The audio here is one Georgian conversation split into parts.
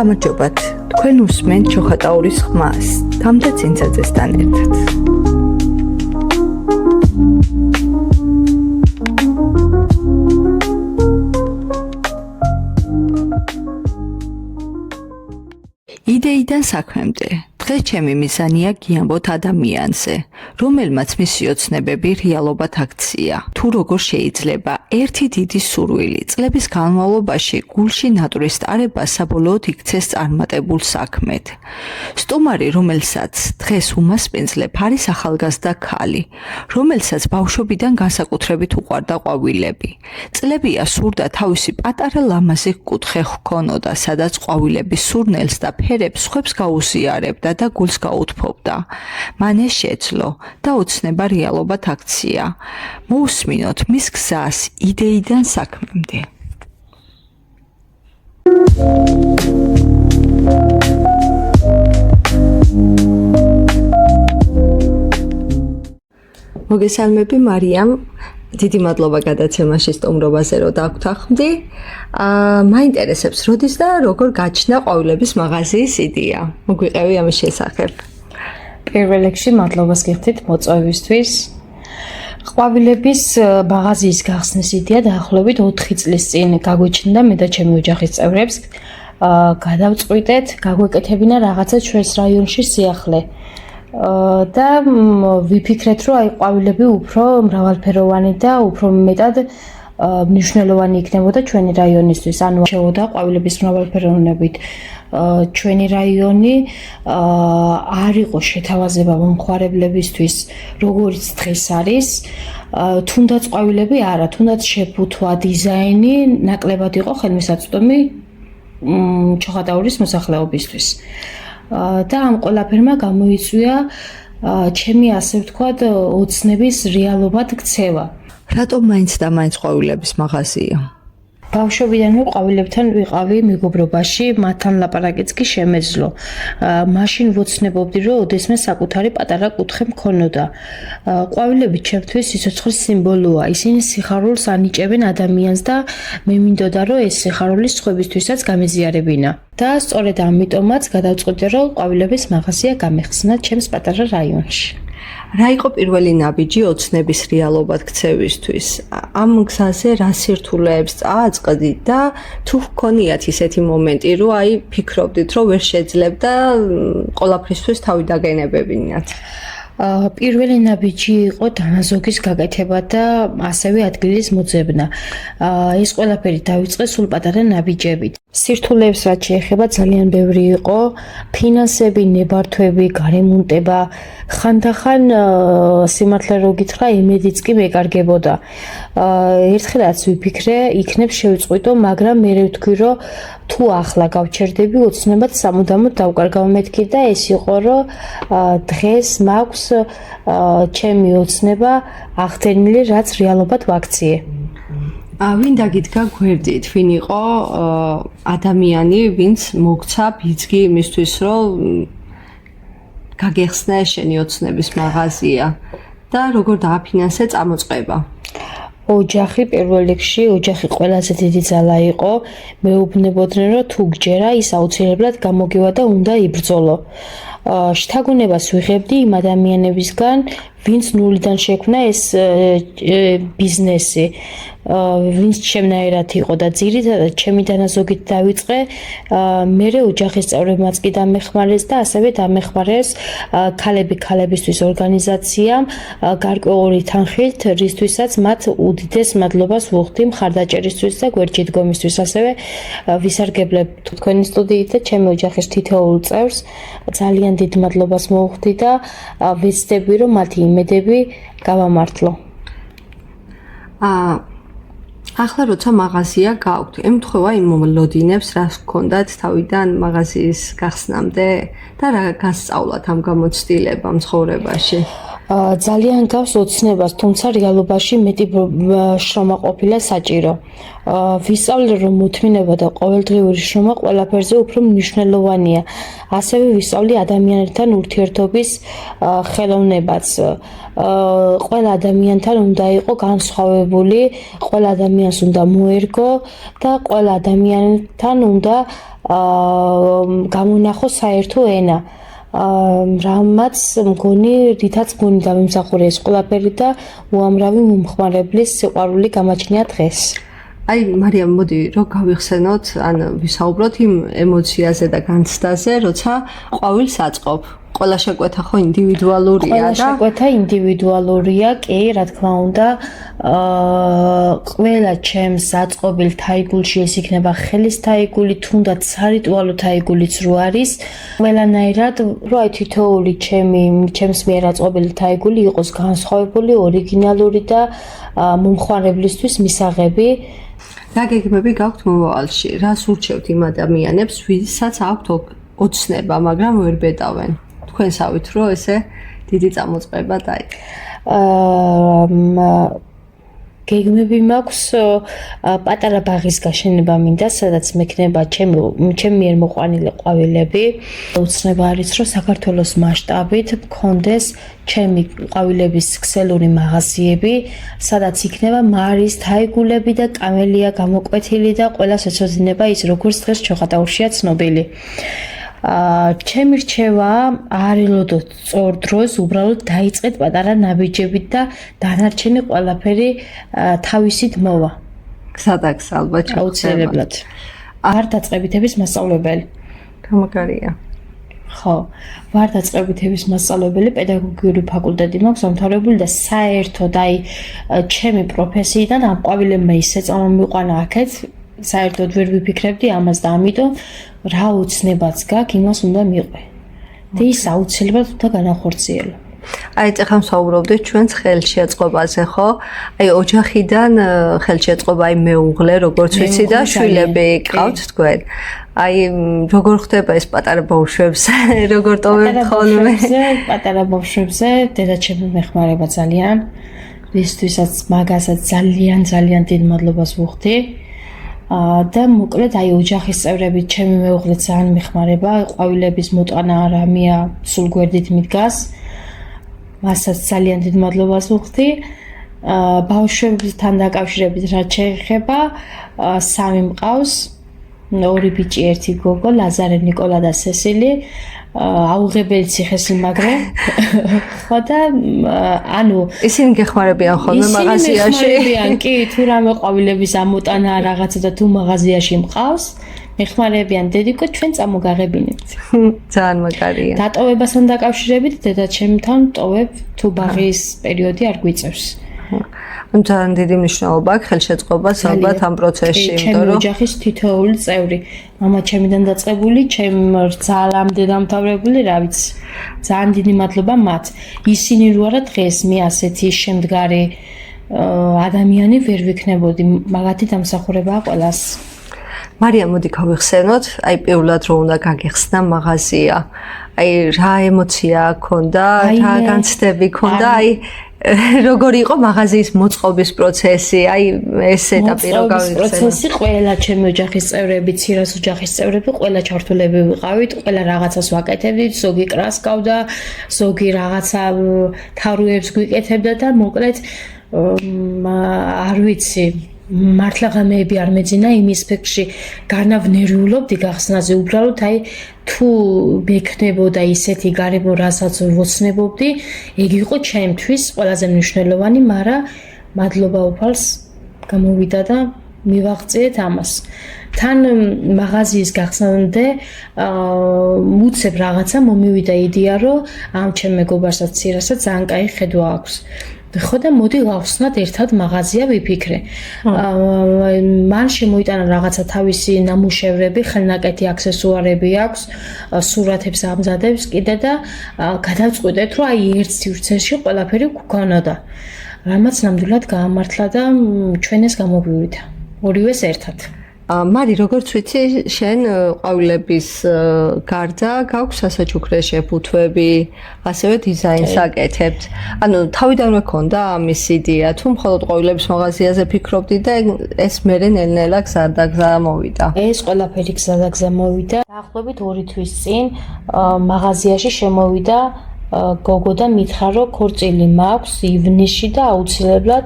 გამარჯობათ, თქვენ უსმენთ ჩოხატაურის ხმას, თამთა ცინცაძესთან ერთად. იდეიდან საქმემდე. დღეს ჩემი მიზანია გიამბოთ ადამიანზე, რომელმაც მისი ოცნებები რეალობად აქცია. თუ როგორ შეიძლება ერთი დიდი სურვილი წლების განმავლობაში გულში ნატურის ტარება საბოლოოდ იქცეს წარმატებულ საქმედ. სტუმარი, რომელსაც დღეს უმასპინძლებ, არის ახალგაზრდა ქალი, რომელსაც ბავშვობიდან განსაკუთრებით უყვარდა ყვავილები. წლებია სურდა თავისი პატარა ლამაზი კუთხე ჰქონოდა, სადაც ყვავილების სურნელს და ფერებს სხვებს გაუზიარებდა და გულს გაუთფობდა. მან ეს შეძლო და ოცნება რეალობად აქცია. მოусმინოთ მის გზას იდეიდან საქმემდე. მოგესალმები მარიამ, დიდი მადლობა გადაცემაში სტუმრობაზე, რომ დაგვთანხმდი. მაინტერესებს, როდის და როგორ გაჩნდა ყვავილების მაღაზიის იდეა? მოგვიყევი ამის შესახებ. პირველ რიგში მადლობას გიხდით მოწვევისთვის. ყვავილების მაღაზიის გახსნის იდეა დაახლოებით 4 წლის წინ გაგვიჩნდა მე და ჩემი ოჯახის წევრებს. გადავწყვიტეთ, გაგვეკეთებინა რაღაცა ჩვენს რაიონში სიახლე. და ვიფიქრეთ, რომ აი ყვავილები უფრო მრავალფეროვანი და უფრო მეტად მნიშვნელოვანი იქნებოდა ჩვენი რაიონისთვის. ანუ შეოდა ყვავილების მრავალფეროვნებით. ჩვენი რაიონი არ იყო შეთავაზება მომხმარებლებისთვის, როგორიც დღეს არის. თუნდაც ყვავილები არა, თუნდაც შეფუთვა, დიზაინი ნაკლებად იყო ხელმისაწვდომი ჩოხატაურის მოსახლეობისთვის. და ამ ყველაფერმა გამოიწვია ჩემი ასე ვთქვათ ოცნების რეალობად ქცევა. რატომ მაინც და მაინც ყვავილების მაღაზია? ბავშვობიდანვე ყვავილებთან ვიყავი მეგობრობაში, მათთან ლაპარაკიც კი შემეძლო. მაშინ ვოცნებობდი, რომ ოდესმე საკუთარი პატარა კუთხე მქონოდა. ყვავილები ჩემთვის სიცოცხლის სიმბოლოა. ისინი სიხარულს ანიჭებენ ადამიანს და მე მინდოდა, რომ ეს სიხარული სხვებისთვისაც გამეზიარებინა. და სწორედ ამიტომაც გადავწყვიტე, რომ ყვავილების მაღაზია გამეხსნა ჩემს პატარა რაიონში. რა იყო პირველი ნაბიჯი ოცნების რეალობად ქცევისთვის? ამ გზაზე რა სირთულეებს წააწყდით და თუ გქონიათ ისეთი მომენტი, რომ აი ფიქრობდით, რომ ვერ შეძლებთ და ყველაფრისთვის თავი დაგენებებინათ? პირველი ნაბიჯი იყო დანაზოგის გაკეთება და ასევე ადგილის მოძებნა. ეს ყველაფერი დაიწყე სულ პატარა ნაბიჯებით. სირთულეებს რაც შეეხება ძალიან ბევრი იყო, ფინანსები, ნებართვები, გარემონტება, ხანდახან სიმართლე რო გითხრა, იმედიც კი მეკარგებოდა. ერთხელაც ვიფიქრე, იქნებ შევწყვიტო, მაგრამ მე ვთქვი, რომ თუ ახლა გავჩერდები, ოცნებად სამუდამოდ დავკარგავ მეთქი და ეს იყო, რომ დღეს მაქვს ჩემი ოცნება ახდენილი, რაც რეალობად ვაქციე. ვინ დაგიდგა გვერდით, ვინ იყო ადამიანი, ვინც მოგცა ბიძგი იმისთვის, რომ გაგეხსნა შენი ოცნების მაღაზია და როგორ დააფინანსე წამოწყება? ოჯახი პირველ რიგში, ოჯახი ყველაზე დიდი ძალა იყო. მეუბნებოდნენ, რომ თუ გჯერა, ის აუცილებლად გამოგევა და უნდა იბრძოლო. შთაგონებას ვიღებდი იმ ადამიანებისგან, ვინც ნულიდან შექმნა ეს ბიზნესი, ვინც ჩემნაირად იყო და ძირითადად ჩემი დანაზოგით დავიწყე, მერე ოჯახის წევრებმაც კი დამეხმარეს და ასევე დამეხმარეს ქალებისთვის ორგანიზაციამ გარკვეული თანხით, რისთვისაც მათ უდიდეს მადლობას ვუხდი მხარდაჭერისთვის და გვერდში დგომისთვის. ასევე ვისარგებლებ თქვენი სტუდიით და ჩემი ოჯახის თითოეულ წევრს ძალიან დიდ მადლობას მოვუხდი და ვეცდები, რომ მათი იმედები გავამართლო. ახლა როცა მაღაზია გაქვთ, ემთხვევა იმ ლოდინებს, რაც გქონდათ თავიდან მაღაზიის გახსნამდე და რა გასწავლათ ამ გამოცდილებამ ცხოვრებაში? ძალიან გავს ოცნებას, თუმცა რეალობაში მეტი შრომა ყოფილა საჭირო. ვისწავლე, რომ მოთმინება და ყოველდღიური შრომა ყველაფერზე უფრო მნიშვნელოვანია. ასევე ვისწავლე ადამიანებთან ურთიერთობის ხელოვნებაც. ყველა ადამიანთან უნდა იყო განსხვავებული, ყველა ადამიანს უნდა მოერგო და ყველა ადამიანთან უნდა გამონახო საერთო ენა. რამაც მგონი რითაც მგონი დამიმსახურე ეს ყველაფერი და უამრავი მომხმარებლის სიყვარული გამაჩნია დღეს. აი მარიამ მოდი რო გავიხსენოთ ან ვისაუბროთ იმ ემოციაზე და განცდაზე როცა ყვავილს აწყობ ყველა შეკვეთა ხო ინდივიდუალურია და ყველა შეკვეთა ინდივიდუალურია კი რა თქმა უნდა ყველა ჩემს აწყობილ თაიგულში ეს იქნება ხელის თაიგული თუნდაც სარიტუალო თაიგულიც რო არის ყველანაირად რო აი თითოეული ჩემს მიერ აწყობილი თაიგული იყოს განსხვავებული ორიგინალური და მომხმარებლისთვის მისაღები რა გეგმები გაქვთ მომავალში? რას ურჩევთ იმ ადამიანებს, ვისაც აქვთ ოცნება, მაგრამ ვერ ბედავენ? თქვენსავით რო ესე დიდი წამოწყება დაიწყო. გეგმები მაქვს პატარა ბაღის გაშენება მინდა, სადაც მექნება ჩემი მიერ მოყვანილი ყვავილები. უცნება არის, რომ საქართველოს მასშტაბით მქონდეს ჩემი ყვავილების ქსელური მაღაზიები, სადაც იქნება მარის თაიგულები და კამელია გამოკვეთილი და ყველას ეცოდინება ის, როგორც დღეს ჩოხატაურშია ცნობილი. ჩემი რჩევა არ ელოდოთ სწორ დროს, უბრალოდ დაიწყეთ პატარა ნაბიჯებით და დანარჩენი ყველაფერი თავისით მოვა. სადაც ალბათ აუცილებლად. არ დაწყებითების მასწავლებელი. გამაგარია. ხო, ვარ დაწყებითების მასწავლებელი, პედაგოგიური ფაკულტეტი მაქვს დამთავრებული და საერთოდ აი ჩემი პროფესიიდან ამ ყვავილებმა ისე წამომიყვანა აქეთ, საერთოდ ვერ ვიფიქრებდი ამას და ამიტომ რა უცნებაც გაქვს, იმას უნდა მიყვე. და ის აუცილებლად უნდა განახორციელო. აი ეხლა ვსაუბრობდით ჩვენს ხელშეწყობაზე, ხო? აი ოჯახიდან ხელშეწყობა აი მეუღლე, როგორც ვიცი და შვილები ყავთ თქვენ. აი როგორ ხდება ეს პატარა ბავშვებს? როგორ ტოვებთ ხოლმე? პატარა ბავშვებზე დედაჩემი მეხმარება ძალიან. ვისთვისაც მაგასაც ძალიან დიდ მადლობას ვუხდი. და მოკლედ აი ოჯახის წევრები ჩემი მეუღლე ძალიან მეხმარება, ყვავილების მოტანა არამია სულ გვერდით მიდგას. მასაც ძალიან დიდ მადლობას ვუხდი. ბავშვებთან დაკავშირებით რაც შეეხება, 3 მყავს, 2 ბიჭი, 1 გოგო, ლაზარე, ნიკოლა და სესილი. აუღებელი ციხესიმაგრე. ხო და ანუ ისინი გეხმარებიან ხოლმე მაღაზიაში? მეხმარებიან კი, თუ რამე ყვავილების ამოტანა რაღაცა და თუ მაღაზიაში მყავს, მეხმარებიან დედიკო ჩვენ წამოგაღებინებთ. ძალიან მაგარია. დატოვებასთან დაკავშირებით დედაჩემთან ტოვებ თუ ბაღის პერიოდი არ გვიწევს. ანუ ძალიან დიდი მნიშვნელობა აქვს ხელშეწყობას ალბათ ამ პროცესში, იმიტომ რომ ოჯახის თითოეული წევრი, მამა ჩემიდან დაწყებული, ჩემ რძალამდე დამთავრებული, რა ვიცი. ძალიან დიდი მადლობა მათ. ისინი რო არა დღეს მე ასეთი შემდგარი ადამიანი ვერ ვიქნებოდი, მაგათი დამსახურებაა ყველას. მარიამ, მოდი გავიხსენოთ, აი პირველად რო უნდა გაგეხსნა მაღაზია. აი რა ემოცია ჰქონდა, რა განცდები ჰქონდა, აი როგორი იყო მაღაზიის მოწყობის პროცესი? აი ეს ეტაპი რო გავიხსენოთ. პროცესი ყველა ჩემი ოჯახის წევრები, ცირას ოჯახის წევრები, ყველა ჩართულები ვიყავით, ყველა რაღაცას ვაკეთებდით, ზოგი კრასკავდა, ზოგი რაღაცა თარუებს გვიკეთებდა და მოკლედ არ ვიცი მართლა ღამეები არ მეძინა იმ ასპექტში განავნერიულობდი გახსნაზე უბრალოდ აი თუ მექნებოდა ისეთი გარემო რასაც ვოცნებობდი ეგ იყო ჩემთვის ყველაზე მნიშვნელოვანი მაგრამ მადლობა უფალს გამოვიდა და მივაღწიეთ ამას თან მაღაზიის გახსნამდე მუცებ რაღაცა მომივიდა იდეა რომ ამ ჩემ მეგობარსაც ცირასაც ძალიან კაი ხედვა აქვს ხო და მოდი გავხსნათ ერთად მაღაზია ვიფიქრე. მან შემოიტანა რაღაცა თავისი ნამუშევრები, ხელნაკეთი აქსესუარები აქვს, სურათებს ამზადებს კიდე და გადავწყვიტეთ, რომ აი ერთ სივრცეში ყველაფერი გვქონოდა. რამაც ნამდვილად გაამართლა და ჩვენ ეს გამოგვივიდა. ორივეს ერთად. მარი, როგორც ვიცი, შენ ყვავილების გარდა გაქვს სასაჩუქრეშე ფუთვები, ასევე დიზაინს აკეთებთ. ანუ თავიდანვე ქონდა ამის იდეა, თუ მხოლოდ ყვავილების მაღაზიაზე ფიქრობდი და ეს მერე ნელ-ნელა გზადაგზა მოვიდა. ეს ყველაფერი გზადაგზა მოვიდა. დაახლოებით 2 თვის წინ მაღაზიაში შემოვიდა გოგო და მითხრა, რომ ქორწილი მაქვს ივნისში და აუცილებლად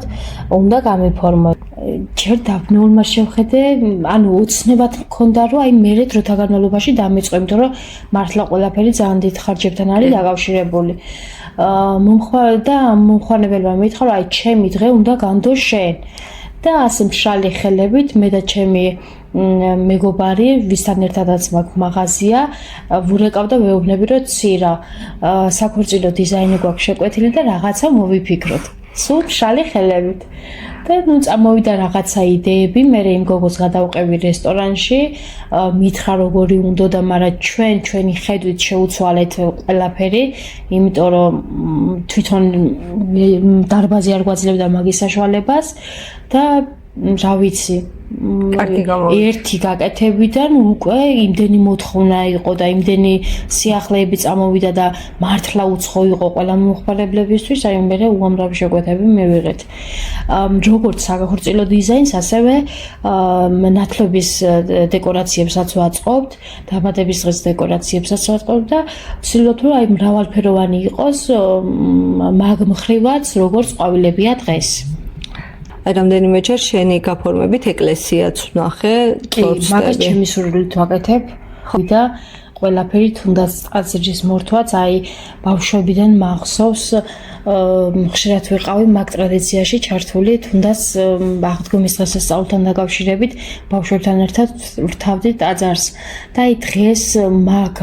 უნდა გამიფორმო. ჯერ დაბნეულმა შევხედე, ანუ ოცნებად მქონდა, რომ აი მე დროთა განმავლობაში დამიწყო, იმიტომ რომ მართლა ყველაფერი ძალიან დიდ ხარჯებთან არის დაკავშირებული. მომხმარებელმა მითხრა, რომ აი ჩემი დღე უნდა განდო შენ. და ასე მშრალი ხელებით მე და ჩემი მეგობარი, ვისთან ერთადაც მაქვს მაღაზია, ვურეკავ და ვეუბნები, რომ ცირა საქორწილო დიზაინი გვაქვს შეკვეთილი და რაღაცა მოვიფიქროთ. სულ მშრალი ხელებით. და წამოვიდა რაღაცა იდეები, მე იმ გოგოს გადავყევი რესტორანში, მითხრა როგორი უნდა და მაგრამ ჩვენი ხედვით შეუცვალეთ ყველაფერი, იმიტომ რომ თვითონ დარბაზი არ გვაძლევდა მაგის საშუალებას და რა ვიცი, ერთი გაკეთებიდან უკვე იმდენი მოთხოვნა იყო და იმდენი სიახლეები წამოვიდა და მართლა უცხო იყო ყველა მომხმარებლებისთვის, აი მე უამრავი შეკვეთები მივიღეთ. როგორც საქორწილო დიზაინს, ასევე ნათლობის დეკორაციებსაც ვაწყობთ, დაბადების დღის დეკორაციებსაც ვაწყობთ და ვცდილობთ, რომ აი მრავალფეროვანი იყოს მაგ მხრივაც, როგორც ყვავილებია დღეს. აი რამდენიმეჯერ შენი გაფორმებით ეკლესიაც ვნახე, ტყორცდები. მაგას ჩემი სურვილით ვაკეთებ და ყველაფერი თუნდაც ტაძრის მორთვაც აი ბავშვობიდან მახსოვს, ხშირად ვიყავი მაგ ტრადიციაში ჩართული, თუნდაც აღდგომის დღესასწაულთან დაკავშირებით ბავშვებთან ერთად ვრთავდით ტაძარს და აი დღეს მაგ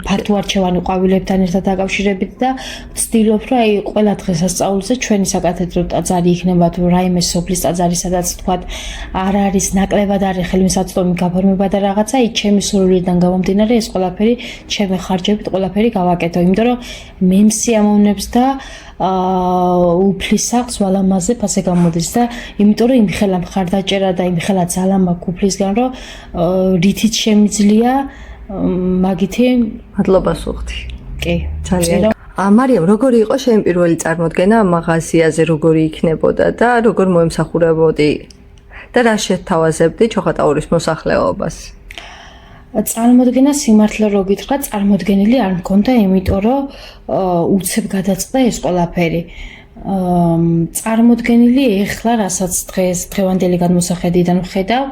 ფართოარჩევანი ყვავილებთან ერთად დაკავშირებით და ვცდილობ, რომ აი ყველა დღესასწაულზე ჩვენი საკათედრო ტაძარი იქნება თუ რაიმე სოფლის ტაძარი, სადაც თქვათ არ არის ნაკლებად არის ხელმისაწვდომი გაფორმება და რაღაცა, აი ჩემი სურვილიდან გამომდინარე ეს ყველაფერი ჩემი ხარჯებით ყველაფერი გავაკეთო, იმიტომ რომ მე მსიამოვნებს და უფლისაღს ვალამაზებ, ასე გამოდის და იმიტომ რომ იმხელა მხარდაჭერა და იმხელა ძალა მაქვს უფლისგან, რომ რითიც შემიძლია მაგითი მადლობას ვუხდი. კი, ძალიან. მარიამ, როგორი იყო შენი პირველი წარმოდგენა მაღაზიაზე, როგორი იქნებოდა და როგორ მოემსახურებოდი და რა შეთავაზებდი ჩოხატაურის მოსახლეობას? წარმოდგენა სიმართლე რო გითხრა, წარმოდგენილი არ მქონდა, იმიტომ რომ უცებ გადაწყდა ეს ყველაფერი. წარმოდგენილი ეხლა, რასაც დღევანდელი გადმოსახედიდან ვხედავ,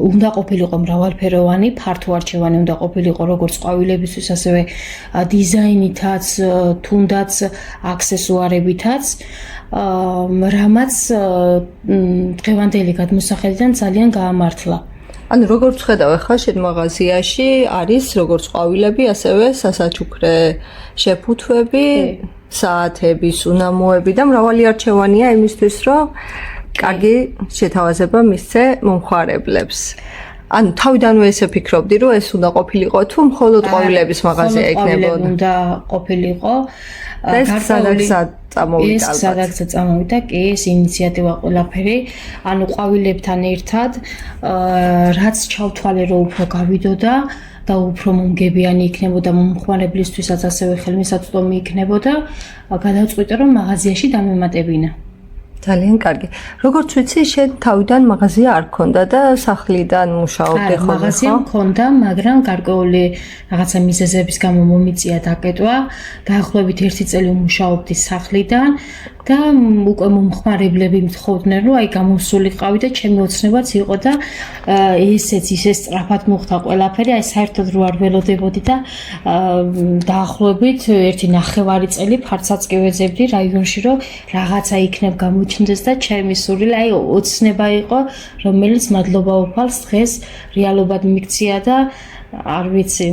უნდა ყოფილიყო მრავალფეროვანი, ფართოარჩევანი უნდა ყოფილიყო როგორც ყვავილებისთვის, ასევე დიზაინითაც, თუნდაც აქსესუარებითაც, რამაც დღევანდელი გადმოსახედიდან ძალიან გაამართლა. ანუ როგორც ხედავ ახლა შენ მაღაზიაში არის როგორც ყვავილები, ასევე სასაჩუქრე შეფუთვები, საათები, სუნამოები და მრავალი არჩევანია იმისთვის, რომ კარგი შეთავაზება მისცე მომხმარებლებს. ანუ თავიდანვე ესე ფიქრობდი, რომ ეს უნდა ყოფილიყო თუ მხოლოდ ყვავილების მაღაზია იქნებოდა? უნდა ყოფილიყო. ეს სადაც წამოვიდა, კი, ეს ინიციატივა ყველაფერი, ანუ ყვავილებთან ერთად, რაც ჩავთვალე, რომ უფრო გავიდოდა და უფრო მომგებიანი იქნებოდა მომხმარებლისთვისაც, ასევე ხელმისაწვდომი იქნებოდა, გადავწყვიტე, რომ მაღაზიაში დამემატებინა. ძალიან კარგი. როგორც ვიცი, შენ თავიდან მაღაზია არ ქონდა და სახლიდან მუშაობდი ხოლმე, ხო? მაღაზია მქონდა, მაგრამ გარკვეული რაღაცა მიზეზების გამო მომიწია დაკეტვა. დაახლოებით 1 წელი ვმუშაობდი სახლიდან და უკვე მომხმარებლები მთხოვდნენ, რომ აი გამოსულიყავი და ჩემი ოცნებაც იყო და ესეც ისე სწრაფად მოხდა ყველაფერი, აი საერთოდ რო არ ველოდებოდი და დაახლოებით 1.5 წელი ფარცაც კი ვეძებდი რაიონში, რომ რაღაცა იქნებ ჩნდეს და ჩემი სურვილი, აი ოცნება იყო, რომელიც მადლობა უფალს დღეს რეალობად მიქცია და არ ვიცი,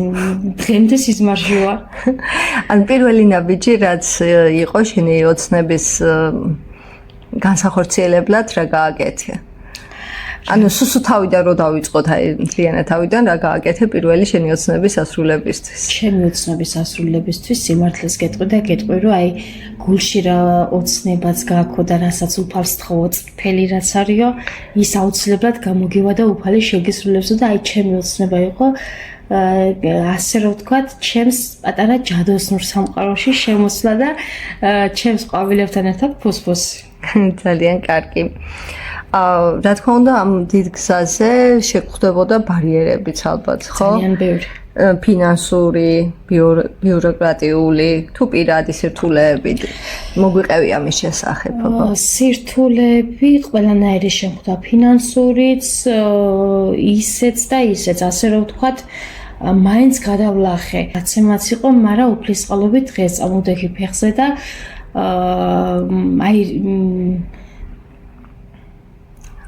დღემდე სიზმარში ვარ. ან პირველი ნაბიჯი რაც იყო შენი ოცნების განსახორციელებლად რა გააკეთე? ანუ სუსუ თავიდან რო დავიწყოთ, აი მთლიანად თავიდან რა გააკეთე პირველი შენი ოცნების ასრულებისთვის? ჩემი ოცნების ასრულებისთვის სიმართლეს გეტყვი და გეტყვი, რომ აი გულში რა ოცნებაც გააქო და რასაც უფალს თხოვო, წფელი რაც არისო, ის აუცილებლად გამოგივა და უფალი შეგისრულებსო და აი ჩემი ოცნება იყო ასე რომ ვთქვათ, ჩემს პატარა ჯადოსნურ სამყაროში შემოსვლა და ჩემს ყვავილებთან ერთად ფოსფოსი. ძალიან კარგი. რა თქმა უნდა, ამ დიდ გზაზე შეგხვდებოდა ბარიერებიც ალბათ, ხო? ძალიან ბევრი. ფინანსური, ბიუროკრატიული თუ პირადი სირთულეები მოგვიყევი ამის შესახებ? სირთულეები ყველანაირი შემხვდა, ფინანსურიც, ისეც და ისეც, ასე რომ ვთქვათ, მაინც გადავლახე. რაცემაც იყო, მაგრამ უფლისყალობით დღეს წამოვდექი ფეხზე და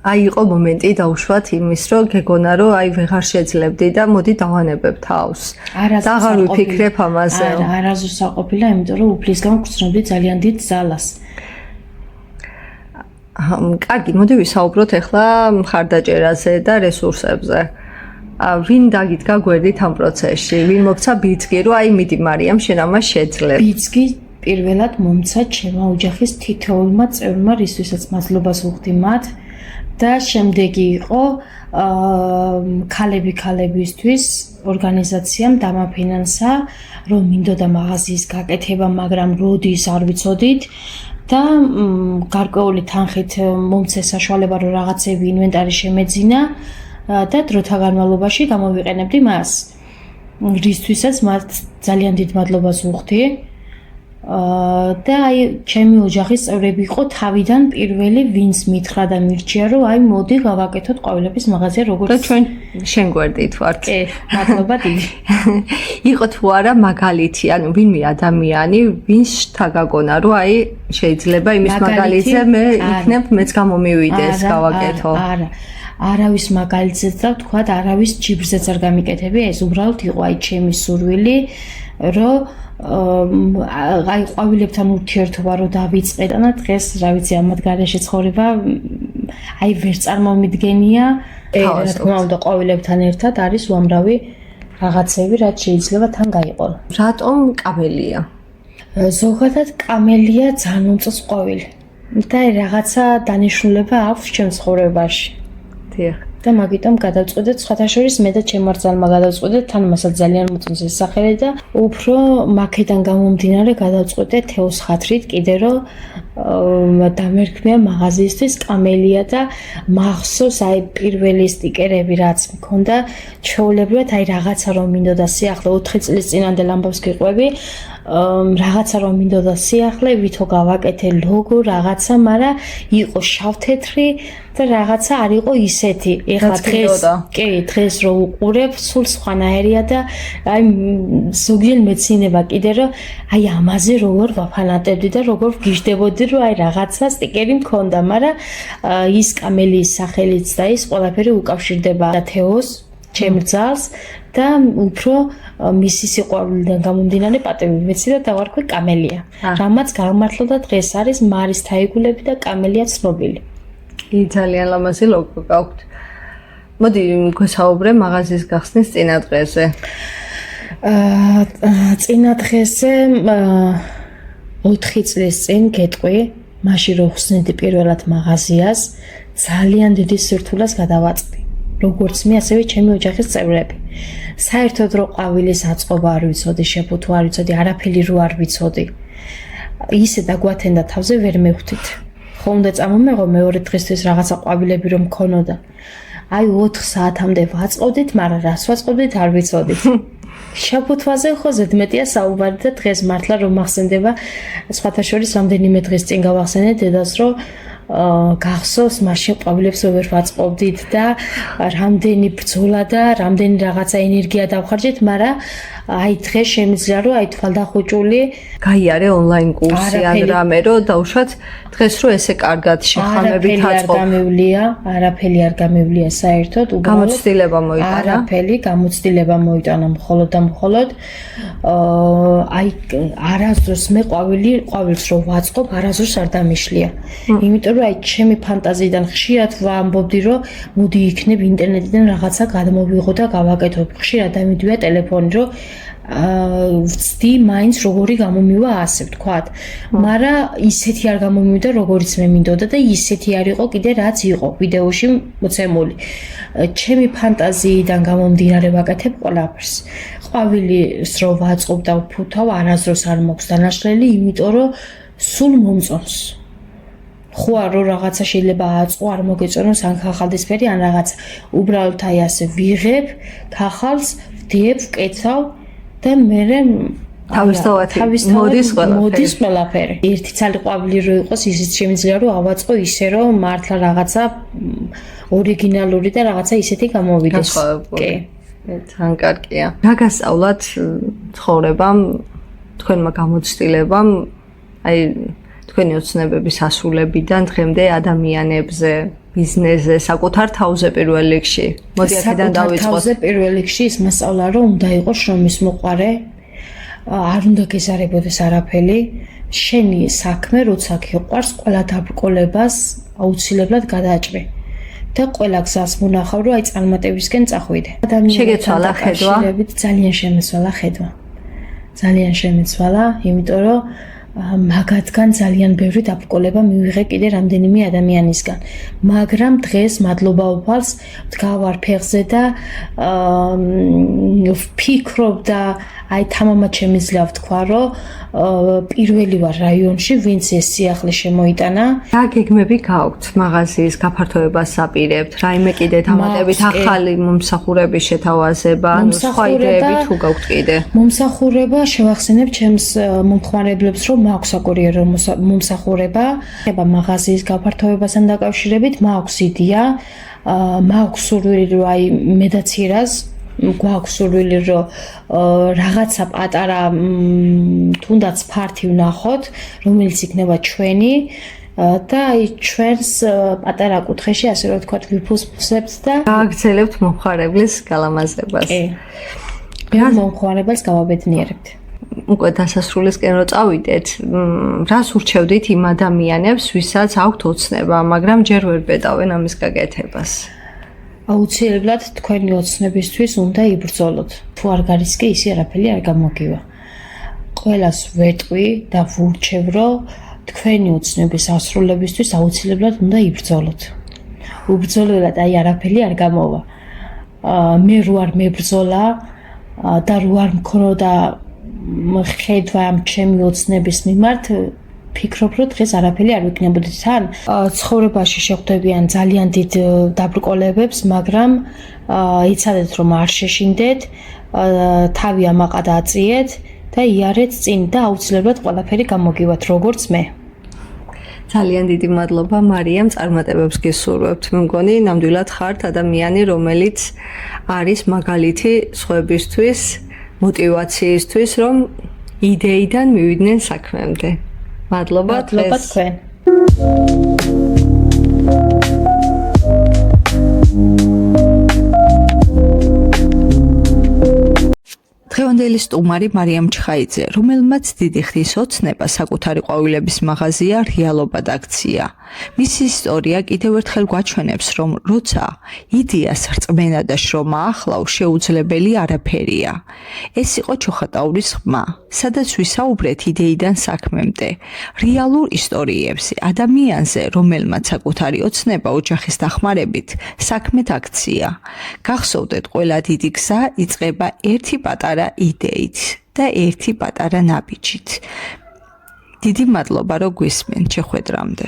აი იყო მომენტი დაუშვათ იმის, რომ გეგონა რომ აი ვეღარ შეძლებდი და მოდი დავანებებ თავს. და აღარ ვიფიქრებ ამაზე. არა, არასდროს არ ყოფილა, იმიტომ რომ უფლის გამო გრძნობდი ძალიან დიდ ძალას. კარგი, მოდი ვისაუბროთ ახლა მხარდაჭერაზე და რესურსებზე. ვინ დაგიდგა გვერდით ამ პროცესში? ვინ მოგცა ბიძგი, რომ აი მიდი მარიამ, შენ ამას შეძლებ? ბიძგი პირველად მომცა ჩემმა ოჯახის თითოეულმა წევრმა, რისთვისაც მადლობას ვუხდი მათ. და შემდეგი იყო ქალებისთვის ორგანიზაციამ დამაფინანსა, რომ მინდოდა მაღაზიის გაკეთება, მაგრამ როდის არ ვიცოდით და გარკვეული თანხით მომცეს საშუალება, რომ რაღაცები ინვენტარი შემეძინა და დროთა განმავლობაში გამოვიყენებდი მას. რისთვისაც მათ ძალიან დიდ მადლობას ვუხდი. და აი ჩემი ოჯახის წევრები იყო თავიდან პირველი, ვინც მითხრა და მირჩია, რომ აი მოდი გავაკეთოთ ყვავილების მაღაზია, როგორც და ჩვენ შენ გვერდით ვართ. კი, მადლობა დიდი. იყო თუ არა მაგალითი, ანუ ვინმე ადამიანი, ვინც შთაგაგონა, რომ აი შეიძლება იმის მაგალითზე მე იქნებ მეც გამომივიდეს, გავაკეთო. არა. არავის მაგალითზე და თქვა არავის ჯიბრზეც არ გამიკეთები, ეს უბრალოდ იყო აი ჩემი სურვილი, რომ აი ყვავილებთან ურთიერთობა რო დავიწყე და დღეს რა ვიცი ამათ გარეშე ცხოვრება აი ვერ წარმომიდგენია. რა თქმა უნდა ყვავილებთან ერთად არის უამრავი რაღაცები, რაც შეიძლება თან გაიყო. რატომ კამელია? ზოგადად კამელია ძალიან უმწოს ყვავილი და რაღაცა დანიშნულება აქვს ჩემ ცხოვრებაში. დიახ. და მაგიტომ გადავწყვეტე სხვათა შორის მე და ჩემ მართალმა გადავწყვეტე თან მასაც ძალიან მოწონს ეს სახელი და უფრო მაქედან გამომდინარე გადავწყვეტე თეოს ხათრით კიდე რომ დამერქმია მაღაზიისთვის კამელია და მახსოვს აი პირველი სტიკერები რაც მქონდა ჩვეულებრივად აი რაღაცა რომ მინდოდა სიახლე 4 წლის წინანდელ ამბავს გიყვები რაღაცა რომ მინდოდა სიახლე ვითო გავაკეთე ლოგო რაღაცა მაგრამ იყო შავთეთრი და რაღაცა არ იყო ისეთი ეხლა დღეს კი დღეს რო უყურებ სულ სხვანაირია და აი ზოგიერთი მეცინება კიდე რომ აი ამაზე როგორ ვაფანატებდი და როგორ ვგიჟდებოდი რომ აი რაღაცა სტიკერი მქონდა მაგრამ ის კამელიის სახელიც და ის ყველაფერი უკავშირდება თეოს ჩემ ძალს და უფრო მისი სიყვარულიდან გამომდინარე პატივი მეცი და დავარქვი კამელია რამაც გამართლა და დღეს არის მარის თაიგულები და კამელია ცნობილი ძალიან ლამაზი ლოგო გაქვთ. მოდი გვესაუბრე მაღაზიის გახსნის წინადღეზე. წინადღეზე 4 წლის წინ გეტყვი, მაშინ რო ხსნიდი პირველად მაღაზიას, ძალიან დიდი სირთულეს გადავაწყდი. როგორც მე, ასევე ჩემი ოჯახის წევრები. საერთოდ რო ყვავილის აწყობა არ ვიცოდი, შეფუთვა არ ვიცოდი, არაფერი რო არ ვიცოდი. ისე დაგვათენდა თავზე ვერ მევხვდით. ხო უნდა წამომეღო მეორე დღისთვის რაღაცა ყვავილები რომ მქონოდა. აი 4 საათამდე ვაწყობდით, მაგრამ რას ვაწყობდით არ ვიცოდით. შეფუთვაზე ხო ზედმეტია საუბარი და დღეს მართლა რომ მახსენდება სხვათა შორის რამდენიმე დღის წინ გავახსენე დედას რომ გახსოვს მაშინ ყვავილებს ვერ ვაწყობდით და რამდენი ბრძოლა და რამდენი რაღაცა ენერგია დავხარჯეთ, მაგრამ აი დღეს შემიძლია რომ აი თვალდახუჭული გაიარე ონლაინ კურსი ან რამე რომ დაუშვათ დღეს რო ესე კარგად შეხამებით აწყობ. არაფერი არ გამევლია საერთოდ, უბრალოდ გამოცდილება მოიტანა. არაფერი გამოცდილება მოიტანა მხოლოდ და მხოლოდ აი არასდროს მე ყვავილს რო ვაწყობ, არასდროს არ დამიშლია. იმიტომ რომ აი ჩემი ფანტაზიიდან ხშირად ვამბობდი რომ მოდი იქნებ ინტერნეტიდან რაღაცა გადმოვიღო და გავაკეთო. ხშირად დამიდვია ტელეფონი რომ ვწდი მაინც როგორი გამომივა ასე ვთქვათ. მაგრამ ისეთი არ გამომივიდა როგორიც მე მინდოდა და ისეთი არ იყო კიდე რაც იყო ვიდეოში მოცემული. ჩემი ფანტაზიიდან გამომდინარე ვაკეთებ ყველაფერს. ყვავილს რო ვაწყობ და ვფუთავ არასდროს არ მაქვს დანაშლელი, იმიტომ რომ სულ მომწონს. ხო რო რაღაცა შეიძლება აწყო არ მოგეწონოს ან ხახალდისფერი ან რაღაც უბრალოდ აი ასე ვიღებ ხახალს ვდიებ, ვკეცავ და მე თავისთავად მოდის ყველაფერი. ერთი ცალი ყვავილი რო იყოს, ისიც შემიძლია რომ ავაწყო ისე რომ მართლა რაღაცა ორიგინალური და რაღაცა ისეთი გამოვიდეს. კი. თან კარგია. რა გასწავლათ ცხოვრებამ, თქვენმა გამოცდილებამ, აი თქვენი ოცნებების ასრულებიდან დღემდე ადამიანებზე, ბიზნესზე, საკუთარ თავზე პირველ რიგში. მოდი აქედან დავიწყოთ. საკუთარ თავზე პირველ რიგში ის მასწავლა რომ უნდა იყოს შრომის მოყვარე, არ უნდა გეზარებოდეს არაფერი. შენი საქმე როცა გიყვარს, ყველა დაბრკოლებას აუცილებლად გადააჭრი. და ყველა გზას მონახავ რომ აი წარმატებისკენ წახვიდე. შეგეცვალა ხედვა? ძალიან შემეცვალა ხედვა. ძალიან შემეცვალა, იმიტომ რომ მაგათგან ძალიან ბევრი დაბრკოლება მივიღე კიდე რამდენიმე ადამიანისგან. მაგრამ დღეს მადლობა ვფალს, ვდგავარ ფეხზე და ვფიქრობ და აი თამამად შემიძლია ვთქვა, რომ პირველი ვარ რაიონში, ვინც ეს სიახლე შემოიტანა. რა გეგმები გაქვთ მაღაზიის გაფართოებას აპირებთ? რაიმე კიდე დამატებით ახალი მომსახურების შეთავაზება, სხვა იდეები თუ გაქვთ კიდე? მომსახურება შევახსენებ ჩემს მომხმარებლებს, რომ მაქვს საკურიერო მომსახურება, მაღაზიის გაფართოებასთან დაკავშირებით მაქვს იდეა, მაქვს სურვილი რომ აი მედაცირას გვაქვს სურვილი რომ რაღაცა პატარა თუნდაც ფართი ვნახოთ, რომელიც იქნება ჩვენი და აი ჩვენს პატარა კუთხეში ასე რომ ვთქვათ ვიფუსებთ და გააგრძელებთ მომხმარებლის გალამაზებას. კი. მომხმარებელს გავაბედნიერებთ. უკვე დასასრულისკენ რო წავიდეთ, რას ურჩევდით იმ ადამიანებს, ვისაც აქვთ ოცნება, მაგრამ ჯერ ვერ ბედავენ ამის გაკეთებას? აუცილებლად თქვენი ოცნებისთვის უნდა იბრძოლოთ. თუ არ გარისკე ისი არაფერი არ გამოგივა. ყველას ვეტყვი და ვურჩევ, რომ თქვენი ოცნების ასრულებისთვის აუცილებლად უნდა იბრძოლოთ. უბრძოლველად აი არაფერი არ გამოვა. მე რო არ მებრძოლა და რო არ მქონო და ხედვა ამ ჩემი ოცნების მიმართ, ფიქრობ, რომ დღეს არაფერი არ ვიქნებოდი თან. ცხოვრებაში შეხვდებიან ძალიან დიდ დაბრკოლებებს, მაგრამ იცადეთ, რომ არ შეშინდეთ, თავი ამაყად აწიეთ და იარეთ წინ და აუცილებლად ყველაფერი გამოგივათ, როგორც მე. ძალიან დიდი მადლობა მარიამ, წარმატებებს გესურვებთ. მე მგონი, ნამდვილად ხართ ადამიანი, რომელიც არის მაგალითი სხვებისთვის, მოტივაციისთვის, რომ იდეიდან მივიდნენ საქმემდე. მადლობა თქვენ. დღევანდელი სტუმარი მარიამ ჩხაიძე, რომელმაც დიდი ხნის ოცნება საკუთარი ყვავილების მაღაზია რეალობად აქცია. მისი ისტორია კიდევ ერთხელ გვაჩვენებს, რომ როცა იდეას რწმენა და შრომა ახლავს, შეუძლებელი არაფერია. ეს იყო ჩოხატაურის ხმა, სადაც ვისაუბრეთ იდეიდან საქმემდე, რეალურ ისტორიებზე, ადამიანზე, რომელმაც საკუთარი ოცნება ოჯახის დახმარებით საქმედ აქცია. გახსოვდეთ, ყველა დიდი გზა იწყება ერთი პატარა იდეით და ერთი პატარა ნაბიჯით. დიდი მადლობა, რომ გვისმენთ. შეხვედრამდე.